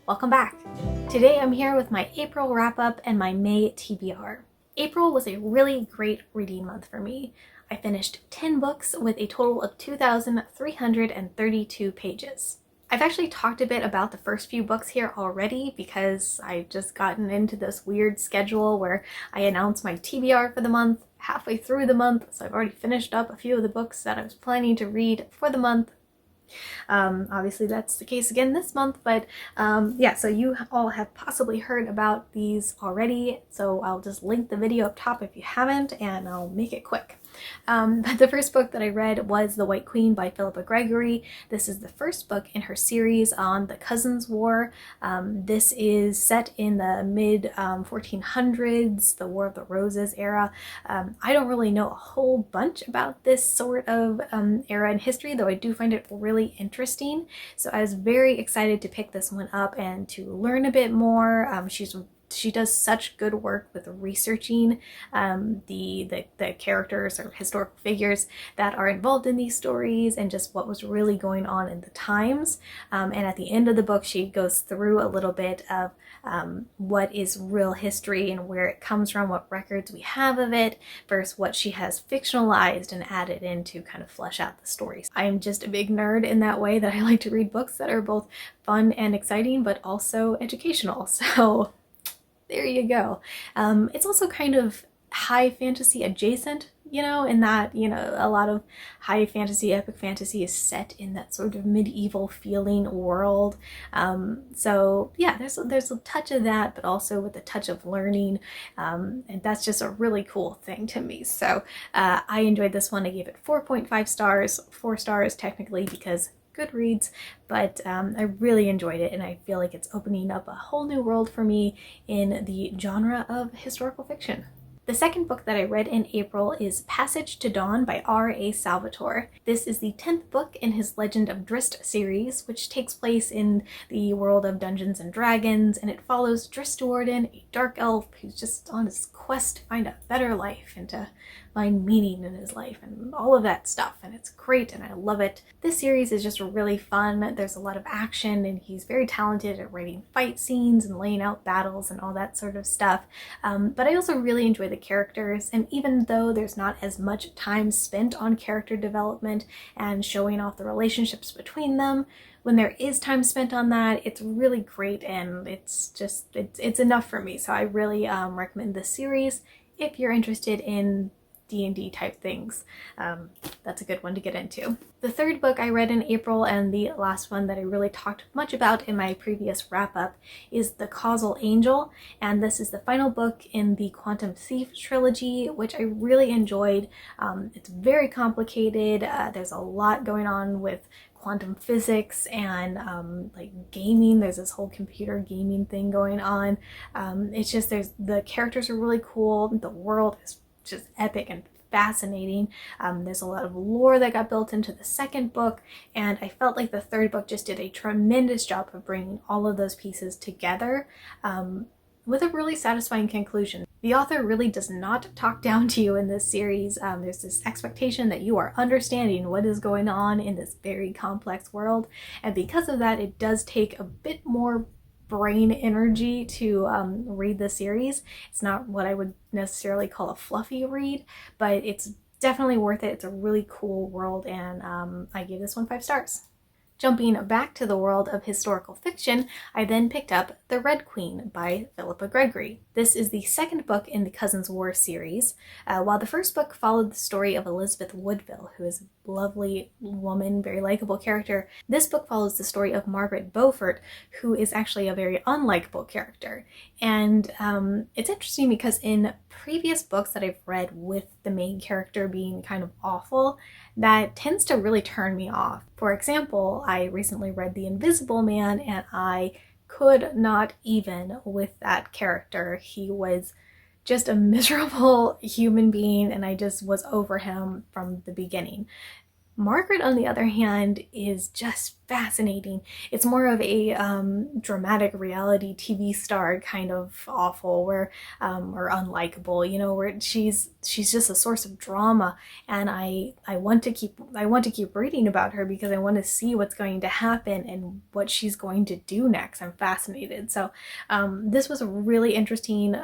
Welcome back! Today I'm here with my April wrap-up and my May TBR. April was a really great reading month for me. I finished 10 books with a total of 2,332 pages. I've actually talked a bit about the first few books here already because I've just gotten into this weird schedule where I announce my TBR for the month halfway through the month, so I've already finished up a few of the books that I was planning to read for the month. Obviously that's the case again this month, but yeah, so you all have possibly heard about these already, so I'll just link the video up top if you haven't, and I'll make it quick. But the first book that I read was The White Queen by Philippa Gregory. This is the first book in her series on the Cousins' War. This is set in the mid 1400s, the War of the Roses era. I don't really know a whole bunch about this sort of era in history, though I do find it really interesting. So I was very excited to pick this one up and to learn a bit more. She does such good work with researching the characters or historical figures that are involved in these stories and just what was really going on in the times. And at the end of the book, she goes through a little bit of what is real history and where it comes from, what records we have of it, versus what she has fictionalized and added in to kind of flesh out the stories. I am just a big nerd in that way, that I like to read books that are both fun and exciting, but also educational. So there you go. It's also kind of high fantasy adjacent, you know, in that, you know, a lot of high fantasy, epic fantasy is set in that sort of medieval feeling world. So yeah, there's a touch of that, but also with a touch of learning, and that's just a really cool thing to me. So I enjoyed this one. I gave it 4.5 stars, 4 stars technically because Goodreads, but I really enjoyed it, and I feel like it's opening up a whole new world for me in the genre of historical fiction. The second book that I read in April is Passage to Dawn by R.A. Salvatore. This is the 10th book in his Legend of Drizzt series, which takes place in the world of Dungeons and Dragons, and it follows Drizzt Do'Urden, a dark elf who's just on his quest to find a better life and to find meaning in his life and all of that stuff, and it's great and I love it. This series is just really fun. There's a lot of action and he's very talented at writing fight scenes and laying out battles and all that sort of stuff. But I also really enjoy the characters, and even though there's not as much time spent on character development and showing off the relationships between them, when there is time spent on that, it's really great, and it's enough for me. So I really recommend this series if you're interested in D&D type things. That's a good one to get into. The third book I read in April, and the last one that I really talked much about in my previous wrap-up, is The Causal Angel, and this is the final book in the Quantum Thief trilogy, which I really enjoyed. It's very complicated. There's a lot going on with quantum physics and like gaming. There's this whole computer gaming thing going on. It's just, the characters are really cool. The world is just epic and fascinating. There's a lot of lore that got built into the second book, and I felt like the third book just did a tremendous job of bringing all of those pieces together with a really satisfying conclusion. The author really does not talk down to you in this series. There's this expectation that you are understanding what is going on in this very complex world, and because of that, it does take a bit more brain energy to read the series. It's not what I would necessarily call a fluffy read, but it's definitely worth it. It's a really cool world, and I gave this one 5 stars. Jumping back to the world of historical fiction, I then picked up The Red Queen by Philippa Gregory. This is the second book in the Cousins' War series. While the first book followed the story of Elizabeth Woodville, who is a lovely woman, very likable character, this book follows the story of Margaret Beaufort, who is actually a very unlikable character. And it's interesting because in previous books that I've read with the main character being kind of awful, that tends to really turn me off. For example, I recently read The Invisible Man, and I could not even with that character. He was just a miserable human being, and I just was over him from the beginning. Margaret, on the other hand, is just fascinating. It's more of a dramatic reality TV star kind of awful, where or unlikable, you know, where she's just a source of drama, and I want to keep reading about her because I want to see what's going to happen and what she's going to do next. I'm fascinated. So this was a really interesting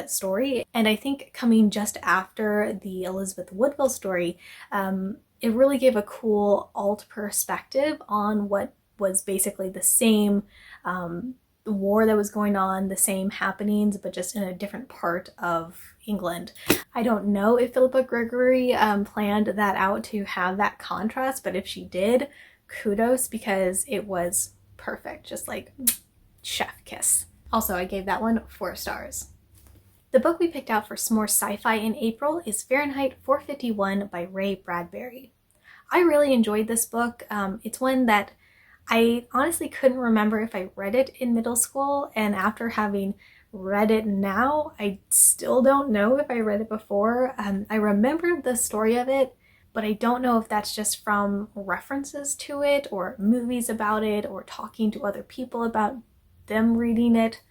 story, and I think coming just after the Elizabeth Woodville story. It really gave a cool alt perspective on what was basically the same war that was going on, the same happenings, but just in a different part of England. I don't know if Philippa Gregory planned that out to have that contrast, but if she did, kudos, because it was perfect, just like chef kiss. Also, I gave that one 4 stars. The book we picked out for s'more sci-fi in April is Fahrenheit 451 by Ray Bradbury. I really enjoyed this book. It's one that I honestly couldn't remember if I read it in middle school, and after having read it now, I still don't know if I read it before. I remember the story of it, but I don't know if that's just from references to it or movies about it or talking to other people about them reading it.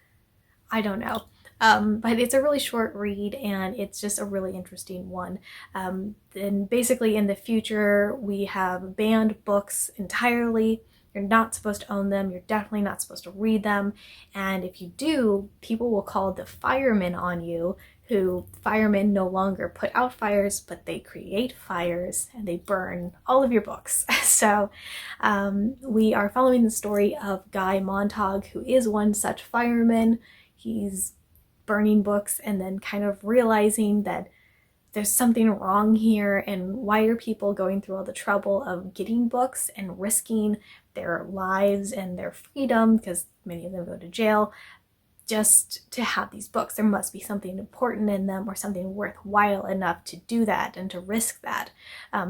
I don't know. But it's a really short read, and it's just a really interesting one. And basically in the future, we have banned books entirely. You're not supposed to own them. You're definitely not supposed to read them. And if you do, people will call the firemen on you, who firemen no longer put out fires, but they create fires and they burn all of your books. So we are following the story of Guy Montag, who is one such fireman. He's burning books and then kind of realizing that there's something wrong here, and why are people going through all the trouble of getting books and risking their lives and their freedom, because many of them go to jail, just to have these books. There must be something important in them or something worthwhile enough to do that and to risk that.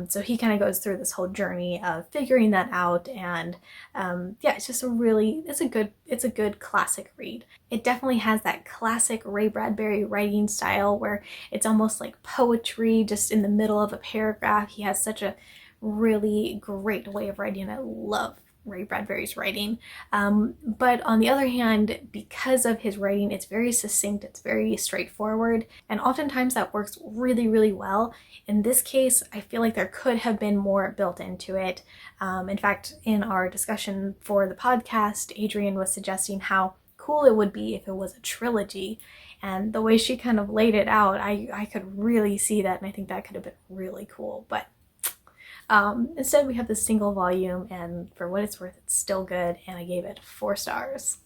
So he kind of goes through this whole journey of figuring that out, and yeah, it's just it's a good classic read. It definitely has that classic Ray Bradbury writing style where it's almost like poetry just in the middle of a paragraph. He has such a really great way of writing. I love Ray Bradbury's writing. But on the other hand, because of his writing, it's very succinct, it's very straightforward, and oftentimes that works really, really well. In this case, I feel like there could have been more built into it. In fact, in our discussion for the podcast, Adrian was suggesting how cool it would be if it was a trilogy. And the way she kind of laid it out, I could really see that, and I think that could have been really cool. But instead we have this single volume, and for what it's worth, it's still good, and I gave it 4 stars.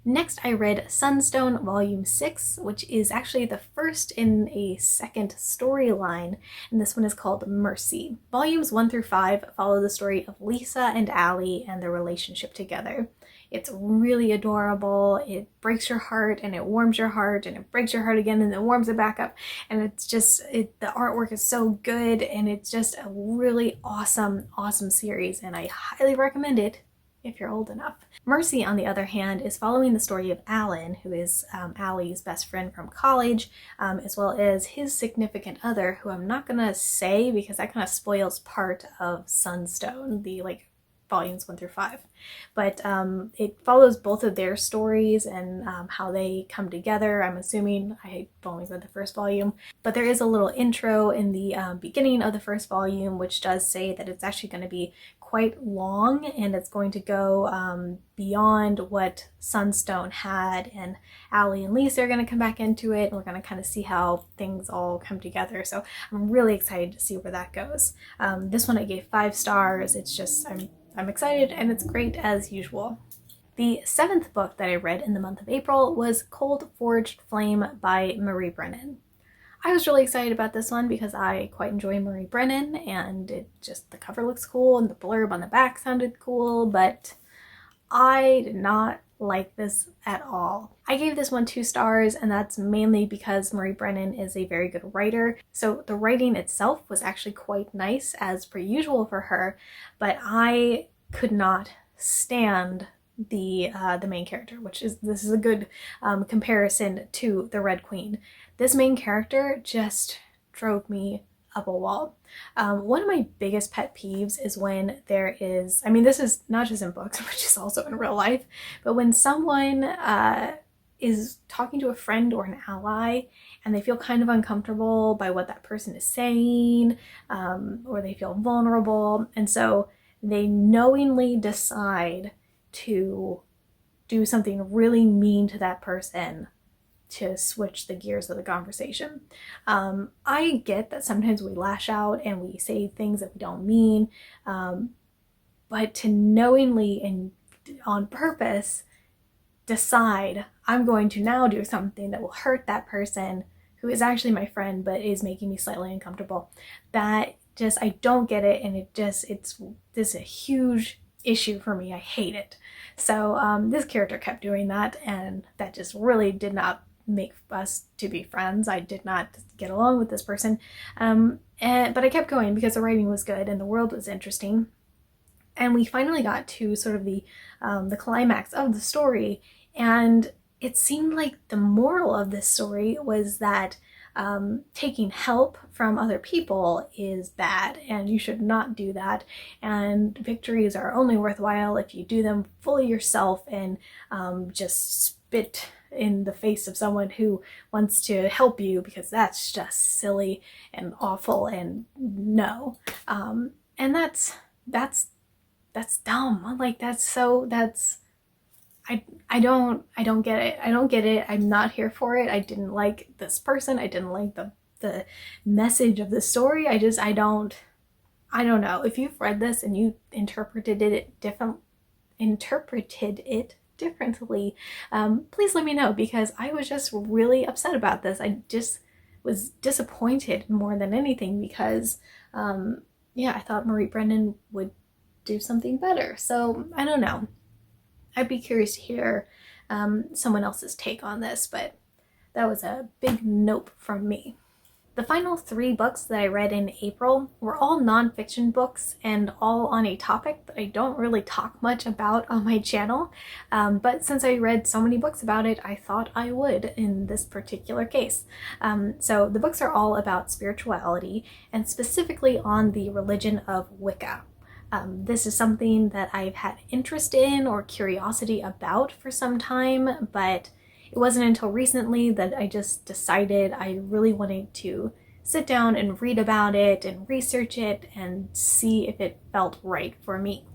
Next, I read Sunstone Volume 6, which is actually the first in a second storyline, and this one is called Mercy. Volumes 1 through 5 follow the story of Lisa and Allie and their relationship together. It's really adorable. It breaks your heart, and it warms your heart, and it breaks your heart again, and it warms it back up. And it's just, the artwork is so good, and it's just a really awesome, awesome series, and I highly recommend it if you're old enough. Mercy, on the other hand, is following the story of Alan, who is Allie's best friend from college, as well as his significant other, who I'm not gonna say because that kind of spoils part of Sunstone, the volumes 1 through 5. But it follows both of their stories and how they come together. I'm assuming, I've only read the first volume, but there is a little intro in the beginning of the first volume which does say that it's actually going to be quite long, and it's going to go beyond what Sunstone had, and Allie and Lisa are going to come back into it, and we're going to kind of see how things all come together. So I'm really excited to see where that goes. This one I gave 5 stars. It's just, I'm excited, and it's great as usual. The 7th book that I read in the month of April was Cold Forged Flame by Marie Brennan. I was really excited about this one because I quite enjoy Marie Brennan, and the cover looks cool and the blurb on the back sounded cool, but I did not like this at all. I gave this one 2 stars, and that's mainly because Marie Brennan is a very good writer. So the writing itself was actually quite nice, as per usual for her, but I could not stand the main character, this is a good comparison to the Red Queen. This main character just drove me up a wall. One of my biggest pet peeves is when there is, I mean, this is not just in books, which is also in real life, but when someone is talking to a friend or an ally and they feel kind of uncomfortable by what that person is saying, or they feel vulnerable, and so they knowingly decide to do something really mean to that person to switch the gears of the conversation. I get that sometimes we lash out and we say things that we don't mean, but to knowingly and on purpose decide, I'm going to now do something that will hurt that person who is actually my friend but is making me slightly uncomfortable, that just, I don't get it, and it's a huge issue for me. I hate it. So this character kept doing that, and that just really did not make us to be friends. I did not get along with this person, but I kept going because the writing was good and the world was interesting. And we finally got to sort of the climax of the story, and it seemed like the moral of this story was that taking help from other people is bad and you should not do that, and victories are only worthwhile if you do them fully yourself and just spit in the face of someone who wants to help you, because that's just silly and awful and no. And that's dumb. Like that's I don't get it. I don't get it. I'm not here for it. I didn't like this person. I didn't like the message of the story. I don't know. If you've read this and you interpreted it differently, please let me know, because I was just really upset about this. I just was disappointed more than anything because I thought Marie Brennan would do something better. So I don't know. I'd be curious to hear someone else's take on this, but that was a big nope from me. The final 3 books that I read in April were all nonfiction books and all on a topic that I don't really talk much about on my channel, but since I read so many books about it, I thought I would in this particular case. So the books are all about spirituality, and specifically on the religion of Wicca. This is something that I've had interest in or curiosity about for some time, but it wasn't until recently that I just decided I really wanted to sit down and read about it and research it and see if it felt right for me.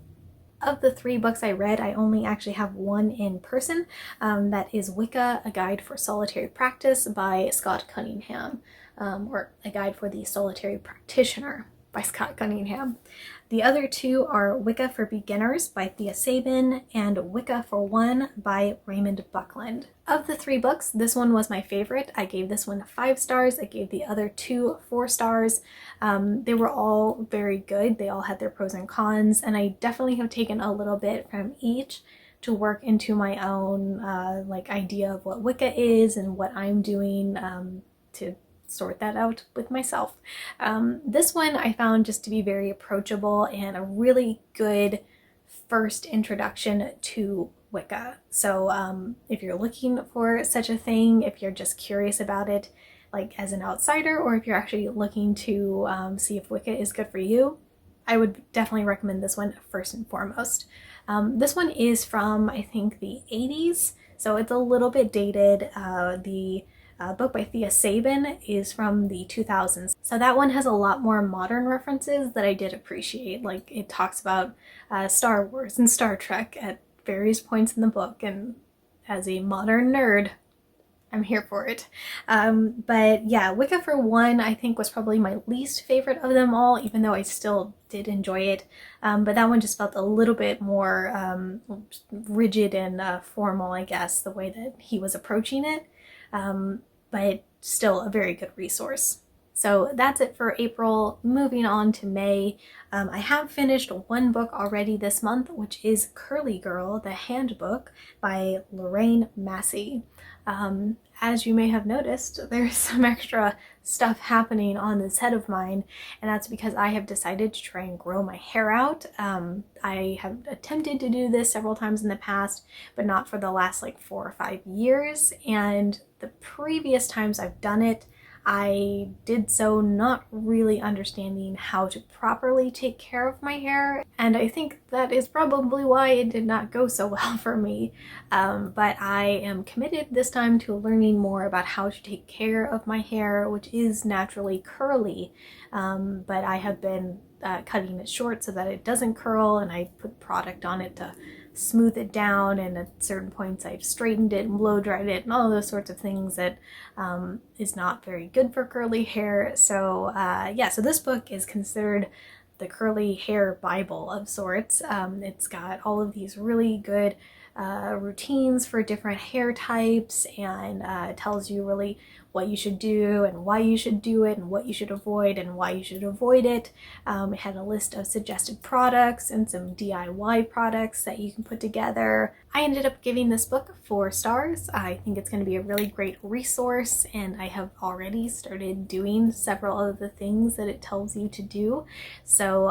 Of the 3 books I read, I only actually have one in person. That is Wicca, A Guide for Solitary Practice by Scott Cunningham, or A Guide for the Solitary Practitioner by Scott Cunningham. The other 2 are Wicca for Beginners by Thea Sabin and Wicca for One by Raymond Buckland. Of the 3 books, this one was my favorite. I gave this one 5 stars. I gave the other 2 4 stars. They were all very good. They all had their pros and cons, and I definitely have taken a little bit from each to work into my own idea of what Wicca is and what I'm doing to sort that out with myself. This one I found just to be very approachable and a really good first introduction to Wicca. So if you're looking for such a thing, if you're just curious about it like as an outsider, or if you're actually looking to see if Wicca is good for you, I would definitely recommend this one first and foremost. This one is from, I think, the 80s, so it's a little bit dated. The book by Thea Sabin is from the 2000s. So that one has a lot more modern references that I did appreciate. Like, it talks about Star Wars and Star Trek at various points in the book, and as a modern nerd, I'm here for it. But yeah, Wicca for One I think was probably my least favorite of them all, even though I still did enjoy it. But that one just felt a little bit more rigid and formal, I guess, the way that he was approaching it. But still a very good resource. So that's it for April. Moving on to May. I have finished 1 book already this month, which is Curly Girl, the Handbook by Lorraine Massey. As you may have noticed, there's some extra stuff happening on this head of mine, and that's because I have decided to try and grow my hair out. I have attempted to do this several times in the past, but not for the last like 4 or 5 years, and the previous times I've done it, I did so not really understanding how to properly take care of my hair, and I think that is probably why it did not go so well for me. But I am committed this time to learning more about how to take care of my hair, which is naturally curly, but I have been cutting it short so that it doesn't curl, and I put product on it to smooth it down, and at certain points I've straightened it and blow dried it and all those sorts of things that is not very good for curly hair. So yeah, so this book is considered the curly hair Bible of sorts. It's got all of these really good routines for different hair types, and tells you really what you should do and why you should do it and what you should avoid and why you should avoid it. It had a list of suggested products and some DIY products that you can put together. I ended up giving this book 4 stars. I think it's going to be a really great resource, and I have already started doing several of the things that it tells you to do. So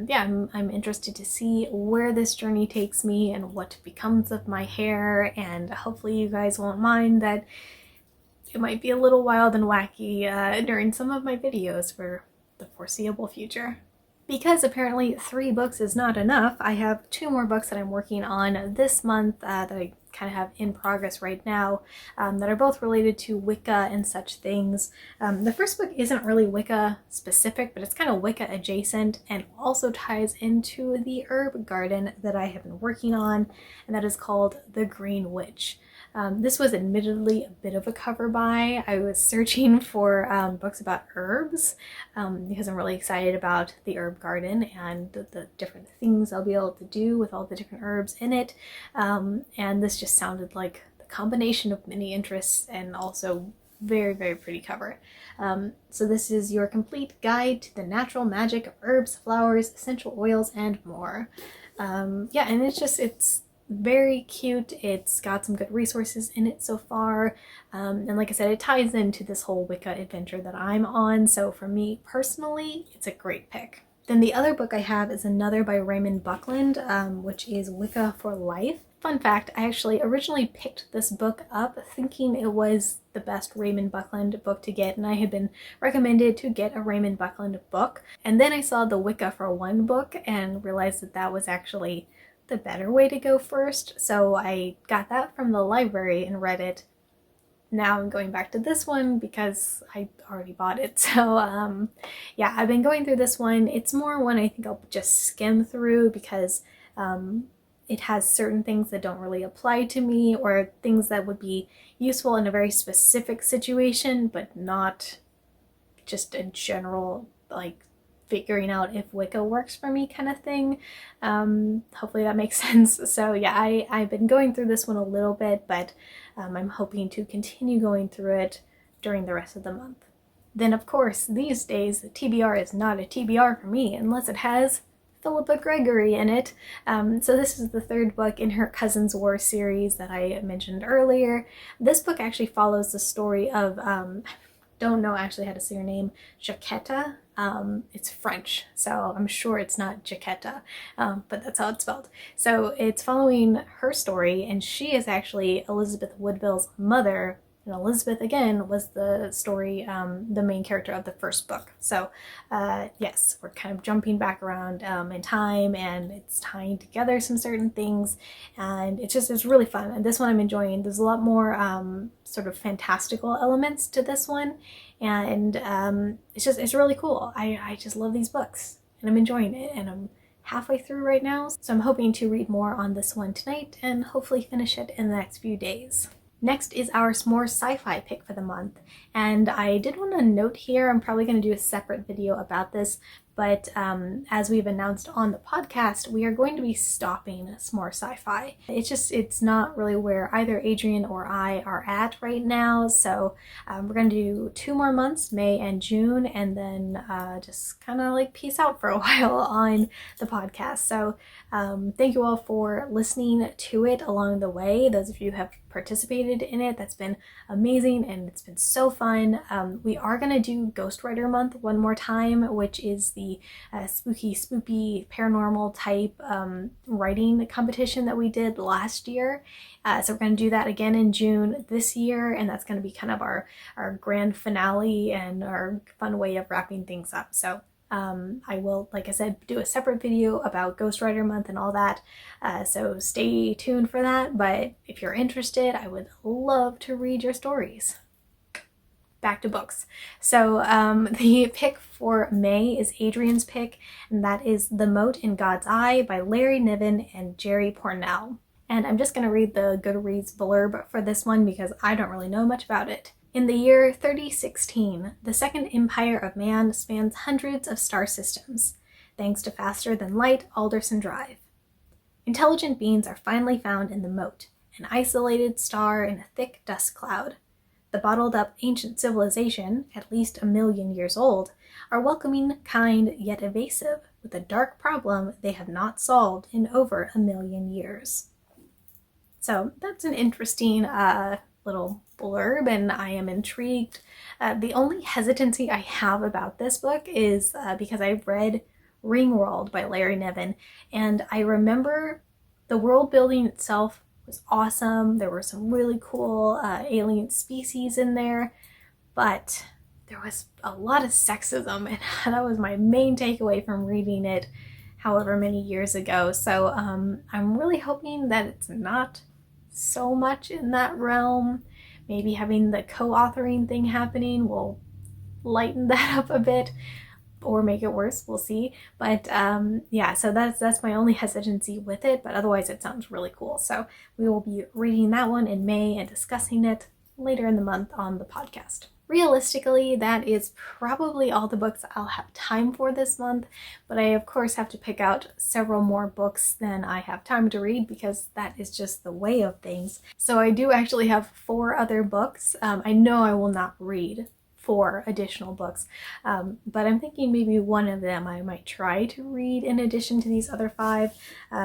yeah, I'm interested to see where this journey takes me and what becomes of my hair, and hopefully you guys won't mind that it might be a little wild and wacky during some of my videos for the foreseeable future. Because apparently 3 books is not enough, I have 2 more books that I'm working on this month that I kind of have in progress right now, that are both related to Wicca and such things. The first book isn't really Wicca specific, but it's kind of Wicca adjacent and also ties into the herb garden that I have been working on, and that is called The Green Witch. This was admittedly a bit of a cover buy. I was searching for books about herbs because I'm really excited about the herb garden and the different things I'll be able to do with all the different herbs in it. And this just sounded like the combination of many interests and also very, very pretty cover. So this is your complete guide to the natural magic of herbs, flowers, essential oils, and more. Yeah, and it's very cute. It's got some good resources in it so far, and like I said, it ties into this whole Wicca adventure that I'm on, so for me personally it's a great pick. Then the other book I have is another by Raymond Buckland, which is Wicca for Life. Fun fact, I actually originally picked this book up thinking it was the best Raymond Buckland book to get, and I had been recommended to get a Raymond Buckland book, and then I saw the Wicca for One book and realized that that was actually the better way to go first, so I got that from the library and read it. Now I'm going back to this one because I already bought it. So yeah, I've been going through this one. It's more one I think I'll just skim through because it has certain things that don't really apply to me, or things that would be useful in a very specific situation but not just a general like figuring out if Wicca works for me kind of thing. Hopefully that makes sense. So yeah, I've been going through this one a little bit, but I'm hoping to continue going through it during the rest of the month. Then of course, these days, the TBR is not a TBR for me unless it has Philippa Gregory in it. So this is the 3rd book in her Cousins War series that I mentioned earlier. This book actually follows the story of, don't know actually how to say her name, Jaquetta. It's French, so I'm sure it's not Jaquetta, but that's how it's spelled. So it's following her story, and she is actually Elizabeth Woodville's mother, and Elizabeth again was the story, the main character of the first book. So yes, we're kind of jumping back around in time, and it's tying together some certain things, and it's really fun. And this one I'm enjoying. There's a lot more sort of fantastical elements to this one, and it's really cool. I just love these books, and I'm enjoying it, and I'm halfway through right now, so I'm hoping to read more on this one tonight and hopefully finish it in the next few days. Next is our more sci-fi pick for the month, and I did want to note here, I'm probably going to do a separate video about this, but as we've announced on the podcast, we are going to be stopping S'more Sci-Fi. It's not really where either Adrian or I are at right now, so we're going to do 2 more months, May and June, and then just kind of like peace out for a while on the podcast. So thank you all for listening to it along the way. Those of you who have participated in it, that's been amazing, and it's been so fun. We are going to do Ghostwriter Month one more time, which is the the spooky, spoopy, paranormal type writing competition that we did last year. So we're going to do that again in June this year, and that's going to be kind of our grand finale and our fun way of wrapping things up. So I will, like I said, do a separate video about Ghostwriter Month and all that, so stay tuned for that. But if you're interested, I would love to read your stories. Back to books. So the pick for May is Adrian's pick, and that is The Moat in God's Eye by Larry Niven and Jerry Pournelle. And I'm just going to read the Goodreads blurb for this one because I don't really know much about it. In the year 3016, the Second Empire of Man spans hundreds of star systems, thanks to faster-than-light Alderson Drive. Intelligent beings are finally found in the Moat, an isolated star in a thick dust cloud. The bottled-up ancient civilization, at least 1 million years old, are welcoming, kind, yet evasive, with a dark problem they have not solved in over 1 million years. So that's an interesting little blurb, and I am intrigued. The only hesitancy I have about this book is because I read Ringworld by Larry Niven, and I remember the world building itself was awesome. There were some really cool alien species in there, but there was a lot of sexism, and that was my main takeaway from reading it however many years ago. So I'm really hoping that it's not so much in that realm. Maybe having the co-authoring thing happening will lighten that up a bit or make it worse. We'll see. But yeah, so that's my only hesitancy with it, but otherwise it sounds really cool. So we will be reading that one in May and discussing it later in the month on the podcast. Realistically, that is probably all the books I'll have time for this month, but I of course have to pick out several more books than I have time to read because that is just the way of things. So I do actually have 4 other books. I know I will not read 4 additional books, but I'm thinking maybe one of them I might try to read in addition to these other 5,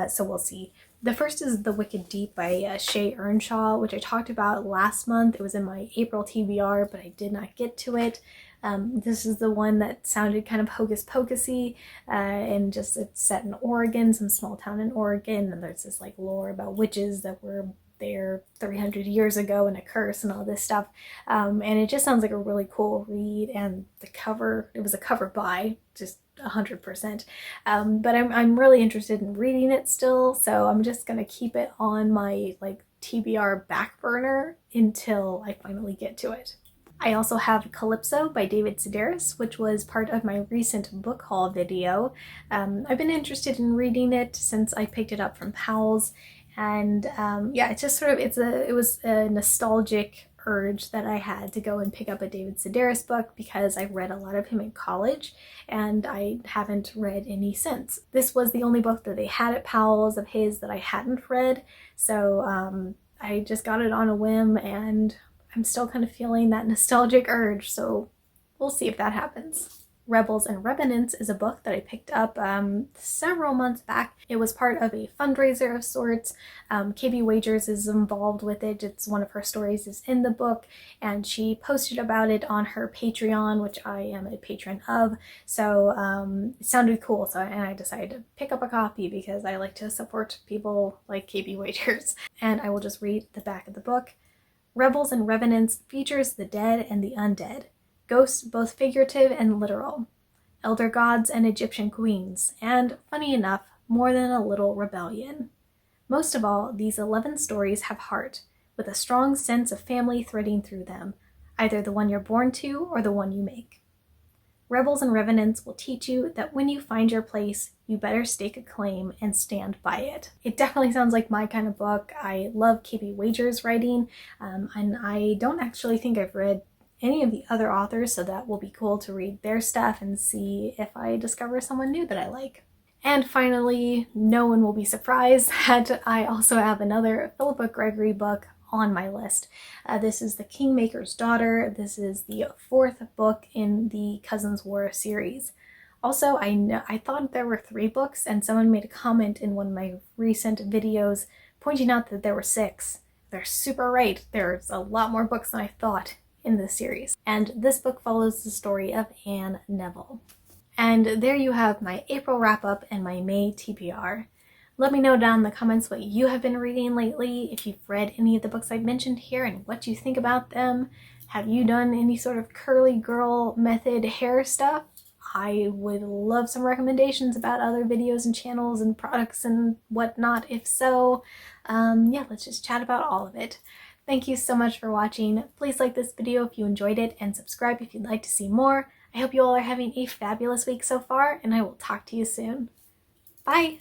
so we'll see. The first is The Wicked Deep by Shay Earnshaw, which I talked about last month. It was in my April TBR, but I did not get to it. This is the one that sounded kind of hocus pocusy, and just it's set in Oregon, some small town in Oregon, and there's this like lore about witches that were there 300 years ago and a curse and all this stuff. And it just sounds like a really cool read, and the cover, it was a cover by, just 100%. But I'm really interested in reading it still, so I'm just gonna keep it on my like TBR back burner until I finally get to it. I also have Calypso by David Sedaris, which was part of my recent book haul video. I've been interested in reading it since I picked it up from Powell's, and yeah, it's just sort of, it was a nostalgic urge that I had to go and pick up a David Sedaris book because I read a lot of him in college and I haven't read any since. This was the only book that they had at Powell's of his that I hadn't read, so I just got it on a whim, and I'm still kind of feeling that nostalgic urge, so we'll see if that happens. Rebels and Revenants is a book that I picked up several months back. It was part of a fundraiser of sorts. KB Wagers is involved with it. It's one of her stories is in the book, and she posted about it on her Patreon, which I am a patron of. So it sounded cool, so and I decided to pick up a copy because I like to support people like KB Wagers. And I will just read the back of the book. Rebels and Revenants features the dead and the undead. Ghosts both figurative and literal, elder gods and Egyptian queens, and, funny enough, more than a little rebellion. Most of all, these 11 stories have heart, with a strong sense of family threading through them, either the one you're born to or the one you make. Rebels and Revenants will teach you that when you find your place, you better stake a claim and stand by it. It definitely sounds like my kind of book. I love KB Wagers' writing, and I don't actually think I've read any of the other authors, so that will be cool to read their stuff and see if I discover someone new that I like. And finally, no one will be surprised that I also have another Philippa Gregory book on my list. This is The Kingmakers Daughter. This is the 4th book in the Cousins War series. Also, I thought there were 3 books, and someone made a comment in one of my recent videos pointing out that there were 6. They're super right. There's a lot more books than I thought in this series. And this book follows the story of Anne Neville. And there you have my April wrap-up and my May TBR. Let me know down in the comments what you have been reading lately, if you've read any of the books I've mentioned here and what you think about them. Have you done any sort of curly girl method hair stuff? I would love some recommendations about other videos and channels and products and whatnot. If so, yeah, let's just chat about all of it. Thank you so much for watching. Please like this video if you enjoyed it and subscribe if you'd like to see more. I hope you all are having a fabulous week so far, and I will talk to you soon. Bye!